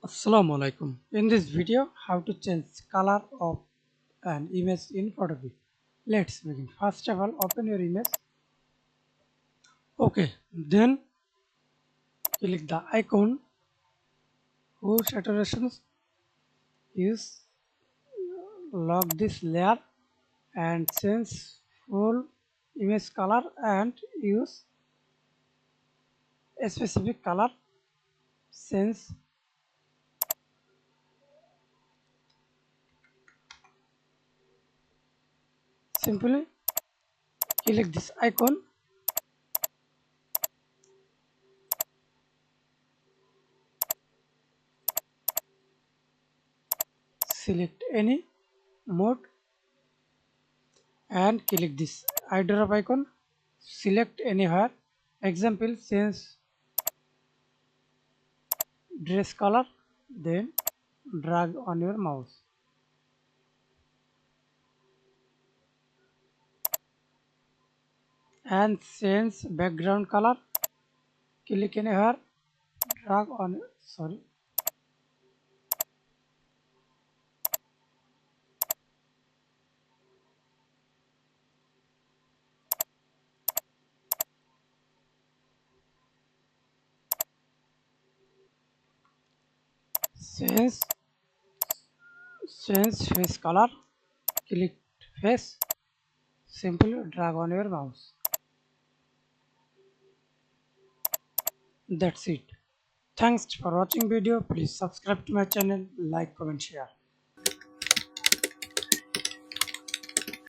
Assalamu Walaikum. In this video, how to change color of an image in photopea. Let's begin. First of all, open your image. Okay, then click the icon whose saturation is lock this layer and change full image color and use a specific color. Change simply click this icon. Select any mode and click this eyedrop icon. Select anywhere. Example, change dress color, then drag on your mouse and change background color. Click anywhere, drag on, sorry, change face color. Click face, simply drag on your mouse. That's it. Thanks for watching video. Please subscribe to my channel, like, comment, share.